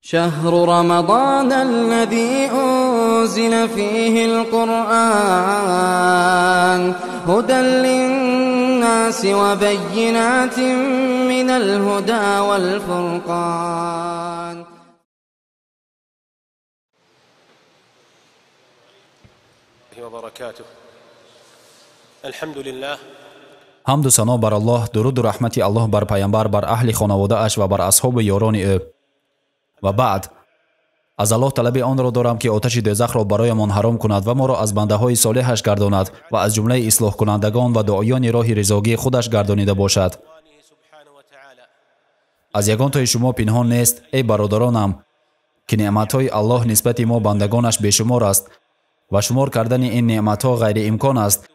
شهر رمضان الذي أنزل فيه القرآن هدى للناس وبينات من الهدى والفرقان. وبركاته. الحمد لله. حمد و ثنا بر الله، درود و رحمت الله بر پیامبر، بر اهل خانواده اش و بر اصحاب یاران او. و بعد از الله طلب آن را دارم که آتش دوزخ را برایمان حرام کند و ما را از بنده های صالحش گرداند و از جمله اصلاح کنندگان و داعیان راه رضاگی خودش گردانیده باشد. از یگان تای شما پنهان نیست ای برادرانم که نعمت های الله نسبت ما بندگانش بیشمار است و شمار کردن این نعمت ها غیر امکان است.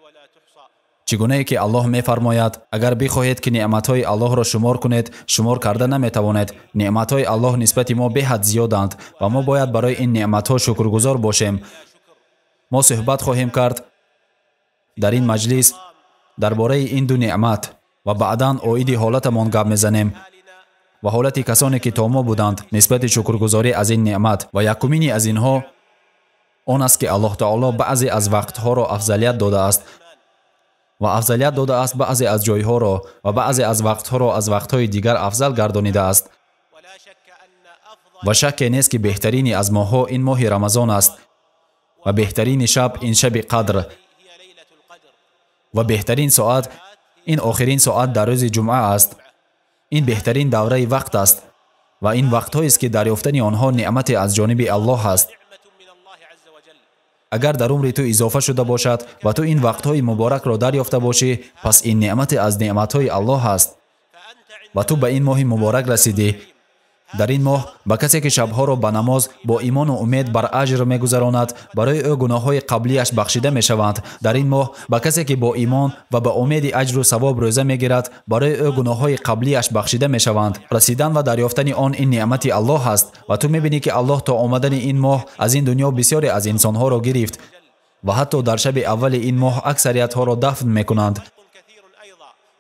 چگونه ای که الله می فرماید اگر بخواهید که نعمت های الله را شمار کنید شمار کرده نمی توانید. نعمت های الله نسبت ما به حد زیادند و ما باید برای این نعمت ها شکرگزار باشیم. ما صحبت خواهیم کرد در این مجلس درباره این دو نعمت و بعداً عاید حالتمان گپ میزنیم و حالت کسانی که تا ما بودند نسبت شکرگزاری از این نعمت. و یکمینی از اینها آن است که الله تعالی بعضی از وقتها را افضلیت داده است و افضلیت داده است بعضی از جایها را و بعضی از وقتها را از وقتهای دیگر افضل گردانیده است. و شک نیست که بهترین از ماهها این ماه رمضان است و بهترین شب این شب قدر و بهترین ساعت این آخرین ساعت در روز جمعه است. این بهترین دوره وقت است و این وقتهایی است که دریافتن آنها نعمت از جانب الله است. اگر در عمر تو اضافه شده باشد و تو این وقتهای مبارک را دریافته باشی پس این نعمت از نعمتهای الله است و تو به این ماه مبارک رسیدی. در این ماه به کسی که شبها را به نماز با ایمان و امید بر اجر می‌گذراند برای او گناه‌های قبلیش بخشیده می‌شوند. در این ماه به کسی که با ایمان و به امید اجر و ثواب روزه می‌گیرد برای او گناه‌های قبلیش بخشیده می‌شوند. رسیدن و دریافتن آن این نعمت الله است و تو می‌بینی که الله تا آمدن این ماه از این دنیا بسیاری از انسان‌ها را گرفت و حتی در شب اول این ماه اکثریت‌ها را دفن می‌کنند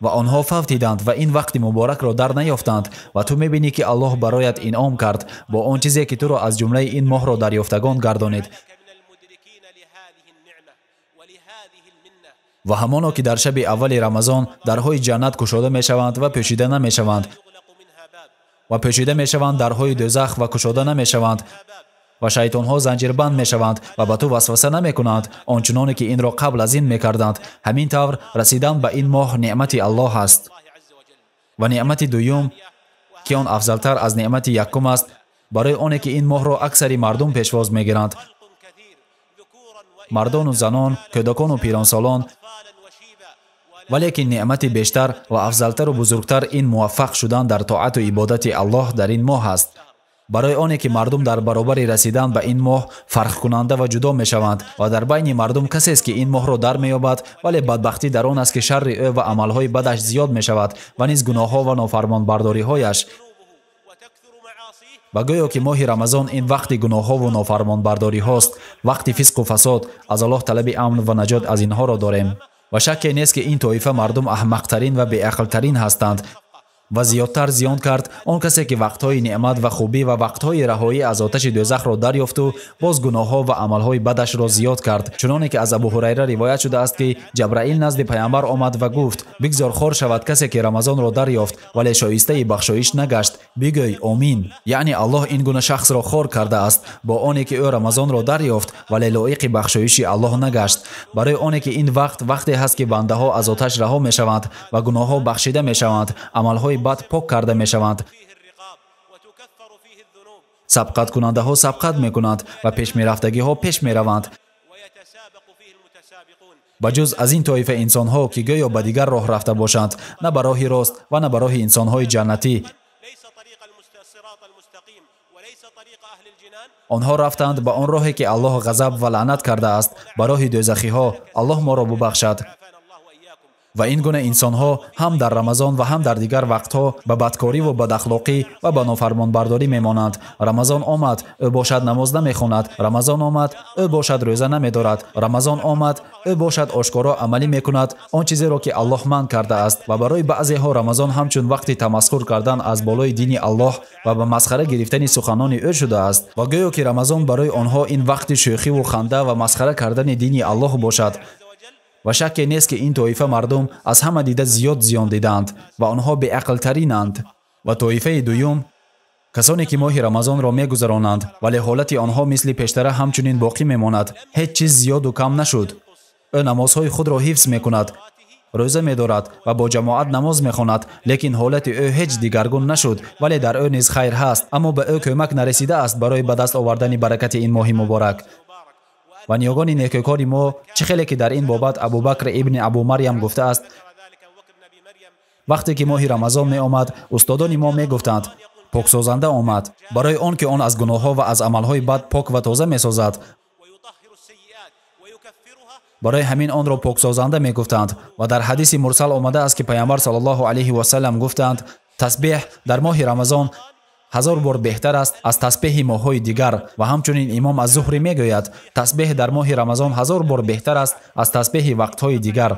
و آنها فوتیدند و این وقت مبارک را در نیافتند و تو می‌بینی که الله برایت انعام کرد با آن چیزی که تو را از جمله این ماه را دریافتگان گردانید. و همانا که در شب اول رمضان درهای جنت گشوده می‌شوند و پوشیده نمی‌شوند و پوشیده می‌شوند درهای دوزخ و گشوده نمی‌شوند و شیطان‌ها زنجیربند می‌شوند و به تو وسوسه نمی‌کنند آنچنانی که این را قبل از این می‌کردند. همین طور رسیدن به این ماه نعمت الله است. و نعمت دوم که آن افضلتر از نعمت یکم است برای آنی که این ماه را اکثر مردم پیشواز می‌گیرند، مردان و زنان، کودکان و پیرانسالان، ولیکن نعمت بیشتر و افضلتر و بزرگتر این موفق شدن در طاعت و عبادت الله در این ماه است. برای آنی که مردم در برابر رسیدن به این ماه فرق کننده و جدا می شوند و در بین مردم کسی است که این ماه را در می یابد ولی بدبختی در آن است که شر او و عملهای بدش زیاد می شود و نیز گناه‌ها و نافرمانبرداری هایش. و گویا که ماه رمضان این وقت گناه‌ها و نافرمانبرداری هاست، وقت فسق و فساد. از الله طلب امن و نجات از اینها را داریم و شک نیست که این طایفه مردم احمق‌ترین و بی‌عقل‌ترین هستند و زیادتر زیان کرد آن کسی که وقتهای نعمت و خوبی و وقتهای رهایی از آتش دوزخ را دریافت و باز گناه‌ها و عملهای بدش را زیاد کرد. چنانکه که از ابو هریره روایت شده است که جبرائیل نزد پیامبر آمد و گفت بگذار خور شود کسی که رمضان را دریافت ولی شایسته بخشایش نگشت، بگوی آمین. یعنی الله این گونه شخص را خور کرده است با آنی که او رمضان را دریافت ولی لایق بخشایش الله نگشت. برای آنی که این وقتی هست که بنده ها از آتش رها میشوند و گناه‌ها بخشیده میشوند، عملهای بد پاک کرده می شوند، سبقت کننده ها سبقت می کنند و پیش می رفتگی ها پیش می روند. بجز از این طایفه انسان ها که گویا به دیگر راه رفته باشند، نه به راه راست و نه به راه انسان های جنتی. آنها رفتند به آن راهی که الله غضب و لعنت کرده است، به راه دوزخی ها. الله ما را ببخشد. ва ин гуна инсонҳо ҳам дар рамазон ва ҳам дар дигар вақтҳо ба бадкориву бадахлоқӣ ва ба нофармонбардорӣ мемонанд. Рамазон омад, ӯ бошад намоз намехонад. Рамазон омад, ӯ бошад рӯза намедорад. Рамазон омад, ӯ бошад ошкоро амалӣ мекунад он чизеро ки Аллоҳ манъ кардааст. Ва барои баъзеҳо Рамазон ҳамчун вақти тамасхур кардан аз болои дини Аллоҳ ва ба масхара гирифтани суханони ӯ шудааст. Ва гӯё ки Рамазон барои онҳо ин вақти шӯхиву ханда ва масхара кардани дини Аллоҳ бошад. ва шакке нест ки ин тоифа мардум аз ҳама дида зиёд зиён диданд ва онҳо беақлтаринанд. ва тоифаи дуюм касоне ки моҳи Рамазонро мегузаронанд, вале ҳолати онҳо мисли пештара ҳамчунин боқӣ мемонад. Ҳеҷ чиз зиёду кам нашуд. ӯ намозҳои худро ҳифз мекунад, рӯза медорад ва бо ҷамоат намоз мехонад, лекин ҳолати ӯ ҳеҷ дигаргун нашуд, вале дар ӯ низ хайр ҳаст, аммо ба ӯ кӯмак нарасидааст барои ба даст овардани баракати ин моҳи муборак. ва ниёгони некӯкори мо чӣ хеле ки дар ин бобат Абу Бакр ибни Абу Марьям гуфтааст. вақте ки моҳи Рамазон меомад, устодони мо мегуфтанд: поксозанда омад, барои он ки он аз гуноҳҳо ва аз амалҳои бад пок ва тоза месозад. барои ҳамин онро поксозанда мегуфтанд. ва дар ҳадиси мурсал омадааст ки пайғамбар саллаллоҳу алайҳи васаллам гуфтанд: тасбеҳ дар моҳи Рамазон 1000 бор беҳтар аст аз тасбеҳи моҳҳои дигар. ва ҳамчунин имом аз-Зуҳри мегӯяд: тасбеҳ дар моҳи Рамазон 1000 бор беҳтар аст аз тасбеҳи вақтҳои дигар.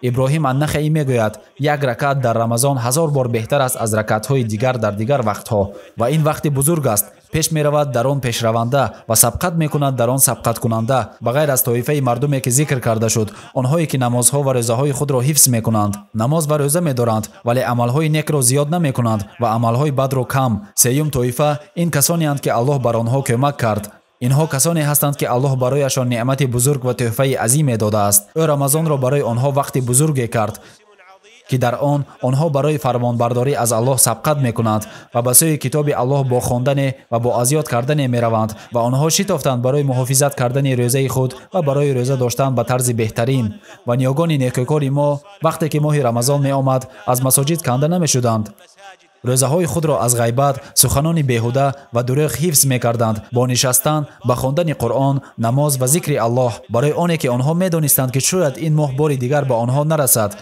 иброҳим ан-Нахаӣ мегӯяд: як ракат дар Рамазон 1000 бор беҳтар аст аз ракатҳои дигар дар дигар вақтҳо. ва ин вақти бузург аст, пеш меравад дар он пешраванда ва сабқат мекунад дар он сабқаткунанда, ба ғайр аз тоифаи мардуме ки зикр карда шуд, онҳое ки намозҳо ва рӯзаҳои худро ҳифз мекунанд. намоз ва рӯза медоранд, вале амалҳои некро зиёд намекунанд ва амалҳои бадро кам. сеюм тоифа ин касонеанд ки Аллоҳ бар онҳо кӯмак кард. инҳо касоне ҳастанд ки Аллоҳ барояшон неъмати бузург ва тӯҳфаи азиме додааст. ӯ Рамазонро барои онҳо вақти бузурге кард ки дар он онҳо барои фармонбардорӣ аз Аллоҳ сабқат мекунанд ва ба сӯи китоби Аллоҳ бо хондане ва бо азёд кардане мераванд ва онҳо шитофтанд барои муҳофизат кардани рӯзаи худ ва барои рӯза доштан ба тарзи беҳтарин. ва ниёгони некӯкори мо вақте ки моҳи Рамазон меомад, аз масоҷид канда намешуданд. рӯзаҳои худро аз ғайбат, суханони беҳуда ва дурӯғ ҳифз мекарданд, бо нишастан, ба хондани Қуръон, намоз ва зикри Аллоҳ, барои оне ки онҳо медонистанд ки шояд ин моҳ бори дигар ба онҳо нарасад.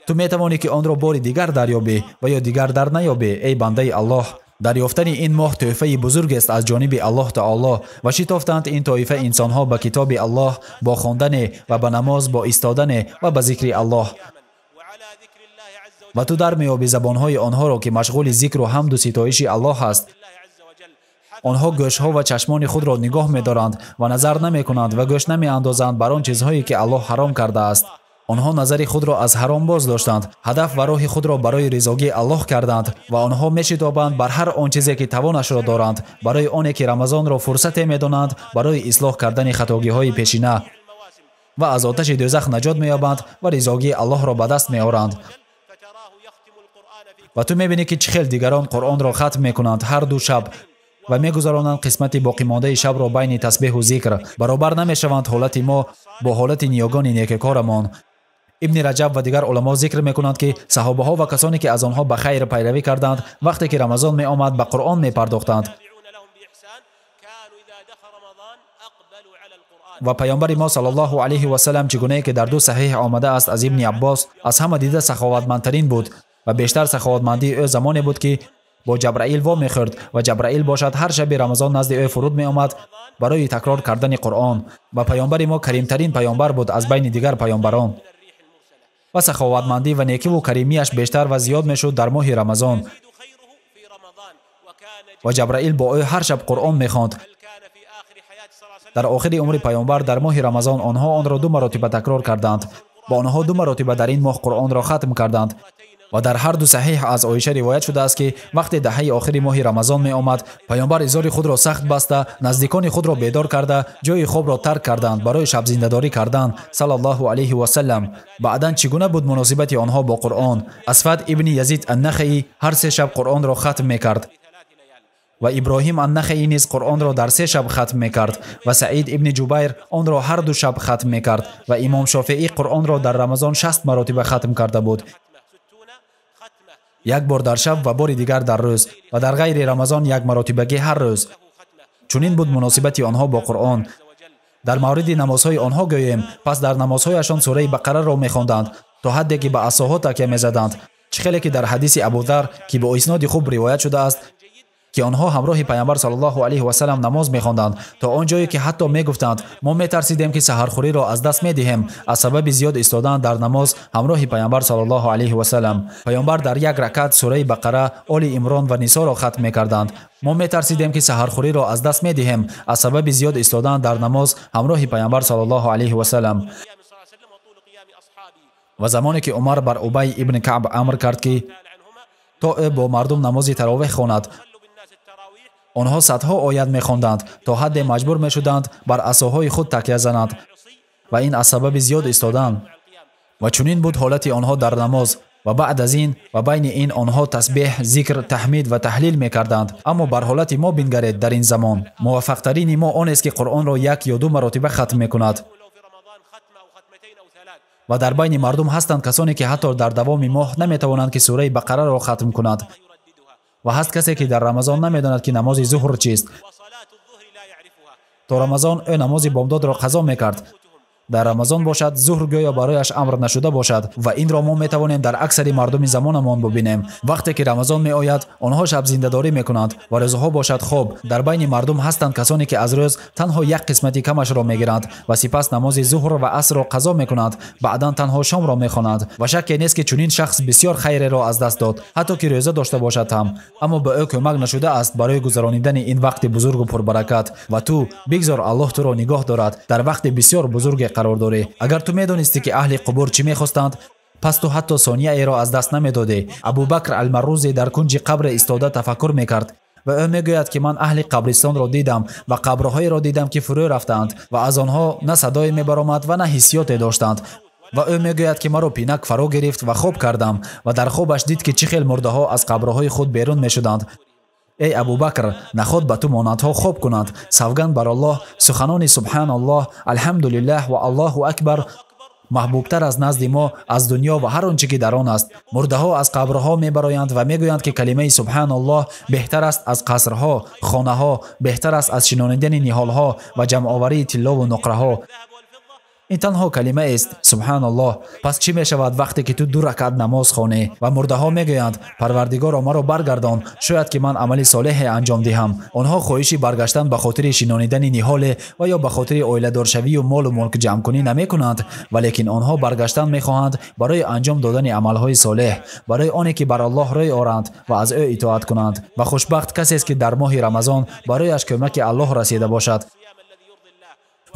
ту метавонӣ ки онро бори дигар дарёбӣ ва ё дигар дар наёбӣ, эй бандаи Аллоҳ. дарёфтани ин моҳ тӯҳфаи бузургест аз ҷониби Аллоҳ таоло ва шитофтанд ин тоифа инсонҳо ба китоби Аллоҳ, бо хондане ва ба намоз, бо истодане ва ба зикри Аллоҳ. ва ту дар меёбӣ забонҳои онҳоро ки машғули зикру ҳамду ситоиши Аллоҳ аст. онҳо гӯшҳо ва чашмони худро нигоҳ медоранд ва назар намекунанд ва гӯш намеандозанд бар он чизҳое ки Аллоҳ ҳаром кардааст. онҳо назари худро аз ҳаром боз доштанд, ҳадаф ва роҳи худро барои ризогии Аллоҳ карданд ва онҳо мешитобанд бар ҳар он чизе ки тавонашро доранд, барои оне ки Рамазонро фурсате медонанд барои ислоҳ кардани хатогиҳои пешина ва аз оташи дӯзах наҷот меёбанд ва ризогии Аллоҳро ба даст меоранд. ва ту мебинӣ ки чӣ хел дигарон Қуръонро хатм мекунанд ҳар ду шаб ва мегузаронанд қисмати боқимондаи шабро байни тасбеҳу зикр. баробар намешаванд ҳолати мо бо ҳолати ниёгони некӯкорамон. ибни Раҷаб ва дигар уламо зикр мекунанд ки саҳобаҳо ва касоне ки аз онҳо ба хайр пайравӣ карданд, вақте ки Рамазон меомад ба Қуръон мепардохтанд. ва пайғамбари мо саллаллоҳу алайҳи васаллам чӣ гунае ки дар ду саҳиҳ омадааст аз ибни Аббос, аз ҳама дида саховатмандтарин буд ва бештар саховатмандии ӯ замоне буд ки бо Ҷабраил во мехӯрд ва Ҷабраил бошад ҳар шаби Рамазон назди ӯ фуруд меомад барои такрор кардани Қуръон. ва пайғамбари мо каримтарин пайғамбар буд аз байни дигар пайғамбарон. ва саховатмандӣ ва некиву каримияш бештар ва зиёд мешуд дар моҳи Рамазон. ва Ҷабраил бо ӯ ҳар шаб Қуръон мехонд. дар охири умри пайғамбар дар моҳи Рамазон онҳо онро 2 маротиба такрор карданд. ва онҳо 2 маротиба дар ин моҳ Қуръонро хатм карданд. ва дар ҳар ду саҳиҳ аз Оиша ривоят шудааст ки вақте даҳаи охири моҳи Рамазон меомад, пайғамбар изори худро сахт баста, наздикони худро бедор карда, ҷои хобро тарк карданд барои шабзиндадорӣ кардан саллаллоҳу алайҳи васаллам. баъдан чӣ гуна буд муносибати онҳо бо Қуръон? Асвад ибни Язид ан-Нахаӣ ҳар 3 шаб Қуръонро хатм мекард. ва Иброҳим ан-Нахаӣ низ Қуръонро дар 3 шаб хатм мекард ва Саид ибни Ҷубайр онро ҳар 2 шаб хатм мекард ва имом Шофеӣ Қуръонро дар Рамазон 60 маротиба хатм карда буд. як бор дар шаб ва бори дигар дар рӯз ва дар ғайри Рамазон як маротибагӣ ҳар рӯз. чунин буд муносибати онҳо бо Қуръон. дар мавриди намозҳои онҳо гӯем, пас дар намозҳояшон сураи бақараро мехонданд то ҳадде ки ба асоҳо такя мезаданд. чӣ хеле ки дар ҳадиси Абузар ки бо исноди хуб ривоят шудааст ки онҳо ҳамроҳи пайғамбар саллаллоҳу алайҳи ва саллам намоз мехонданд то он ҷое ки ҳатто мегуфтанд мо метарсидем ки саҳархӯриро аз даст медиҳем аз сабаби зиёд истодан дар намоз ҳамроҳи пайғамбар саллаллоҳу алайҳи ва саллам. пайғамбар дар як ракат сураи бақара, оли имрон ва нисоро хатм мекарданд. мо метарсидем ки саҳархӯриро аз даст медиҳем аз сабаби зиёд истодан дар намоз ҳамроҳи пайғамбар саллаллоҳу алайҳи ва саллам. ва замоне ки Умар бар Убай ибн Каъб амр кард ки то ӯ бо мардум намози таровеҳ хонад, онҳо садҳо оят мехонданд то ҳадде маҷбур мешуданд бар асоҳои худ такя зананд ва ин аз сабаби зиёд истодан. ва чунин буд ҳолати онҳо дар намоз. ва баъд аз ин ва байни ин онҳо тасбеҳ, зикр, таҳмид ва таҳлил мекарданд. аммо бар ҳолати мо бингаред дар ин замон. муваффақтарини мо онест ки Қуръонро як ё ду маротиба хатм мекунад. ва дар байни мардум ҳастанд касоне ки ҳатто дар давоми моҳ наметавонанд ки сураи бақараро хатм кунанд. ва ҳаст касе ки дар Рамазон намедонад ки намози зуҳр чист. то Рамазон ӯ намози бомдодро қазо мекард. дар Рамазон бошад зуҳр гӯё барояш амр нашуда бошад ва инро мо метавонем дар аксари мардуми замонамон бубинем. вақте ки Рамазон меояд, онҳо шаб зиндадорӣ мекунанд ва рӯзаҳо бошад хоб. дар байни мардум ҳастанд касоне ки аз рӯз танҳо як қисмати камашро мегиранд ва сипас намози зуҳр ва асрро қазо мекунанд, баъдан танҳо шомро мехонанд. ва шакке нест ки чунин шахс бисёр хайреро аз даст дод, ҳатто ки рӯза дошта бошад ҳам. аммо ба ӯ кӯмак нашудааст барои гузаронидани ин вақти бузургу пурбаракат. ва ту бигзор Аллоҳ туро нигоҳ дорад дар вақти бисёр бузурге қарор дорӣ. агар ту медонистӣ ки аҳли қубур чӣ мехостанд, пас ту ҳатто сонияеро аз даст намедодӣ. Абу Бакр ал-Маррузи дар кунҷи қабре истода тафаккур мекард ва ӯ мегӯяд ки ман аҳли қабристонро дидам ва қабрҳоеро дидам ки фурӯ рафтаанд ва аз онҳо на садое мебаромад ва на ҳиссиёте доштанд. ва ӯ мегӯяд ки маро пинак фаро гирифт ва хоб кардам ва дар хобаш дид ки чӣ хел мурдаҳо аз қабрҳои худ берун мешуданд. эй Абу Бакр, наход ба ту монандҳо хоб кунанд. Савганд бар Аллоҳ, суханони субҳаналлоҳ, алҳамдулиллаҳ ва Аллоҳу акбар маҳбубтар аз назди мо аз дунё ва ҳар он чӣ ки дар он аст. мурдаҳо аз қабрҳо мебароянд ва мегӯянд ки калимаи субҳаналлоҳ беҳтар аст аз қасрҳо, хонаҳо, беҳтар аст аз шинонидани ниҳолҳо ва ҷамъоварии тиллову нуқраҳо. ин танҳо калимаест, субҳаналлоҳ. пас чӣ мешавад вақте ки ту ду ракат намоз хонӣ ва мурдаҳо мегӯянд парвардигоро маро баргардон, шояд ки ман амали солеҳе анҷом диҳам. онҳо хоҳиши баргаштан ба хотири шинонидани ниҳоле ва ё ба хотири оиладоршавию молу мулк ҷамъкунӣ намекунанд, валекин онҳо баргаштан мехоҳанд барои анҷом додани амалҳои солеҳ, барои оне ки бар Аллоҳ рӯй оранд ва аз ӯ итоат кунанд. ва хушбахт касест ки дар моҳи Рамазон барояш кӯмаки Аллоҳ расида бошад.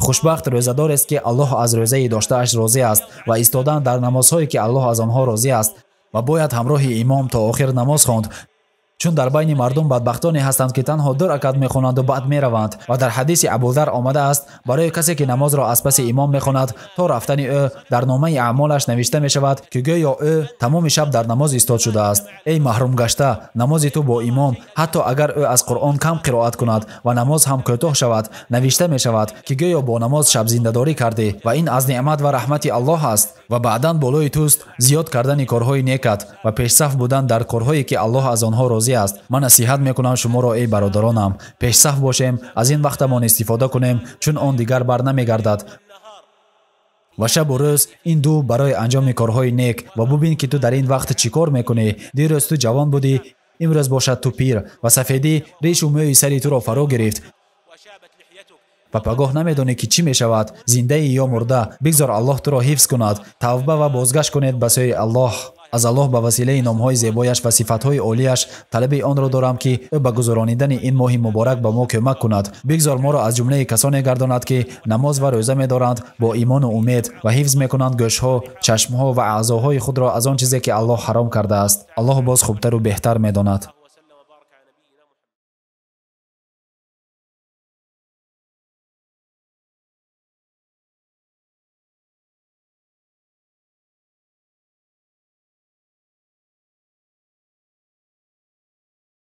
хушбахт рӯзадорест ки Аллоҳ аз рӯзаи доштааш розӣ аст ва истодан дар намозҳое ки Аллоҳ аз онҳо розӣ аст ва бояд ҳамроҳи имом то охир намоз хонд. чун дар байни мардум бадбахтоне ҳастанд ки танҳо ду ракат мехонанду баъд мераванд. ва дар ҳадиси Абузар омадааст барои касе ки намозро аз паси имом мехонад то рафтани ӯ дар номаи аъмолаш навишта мешавад ки гӯё ӯ тамоми шаб дар намоз истод шудааст. эй маҳрумгашта, намози ту бо имом, ҳатто агар ӯ аз Қуръон кам қироат кунад ва намоз ҳам кӯтоҳ шавад, навишта мешавад ки гӯё бо намоз шабзиндадорӣ кардӣ ва ин аз неъмат ва раҳмати Аллоҳ аст. ва баъдан болои туст зиёд кардани корҳои некат ва пешсаф будан дар корҳое ки Аллоҳ аз онҳо розӣ аст. ман насиҳат мекунам шуморо эй бародаронам, пешсаф бошем, аз ин вақтамон истифода кунем, чун он дигар бар намегардад. ва шабу рӯз ин ду барои анҷоми корҳои нек. ва бубин ки ту дар ин вақт чӣ кор мекунӣ. дирӯз ту ҷавон будӣ, имрӯз бошад ту пир ва сафедӣ решу мӯи сари туро фаро гирифт ва пагоҳ намедонӣ ки чӣ мешавад, зиндаӣ ё мурда. бигзор Аллоҳ туро ҳифз кунад. тавба ва бозгашт кунед ба сӯи Аллоҳ. аз Аллоҳ ба василаи номҳои зебояш ва сифатҳои олияш талаби онро дорам ки ӯ ба гузаронидани ин моҳи муборак ба мо кӯмак кунад. бигзор моро аз ҷумлаи касоне гардонад ки намоз ва рӯза медоранд бо имону умед ва ҳифз мекунанд гӯшҳо, чашмҳо ва аъзоҳои худро аз он чизе ки Аллоҳ ҳаром кардааст. Аллоҳ боз хубтару беҳтар медонад.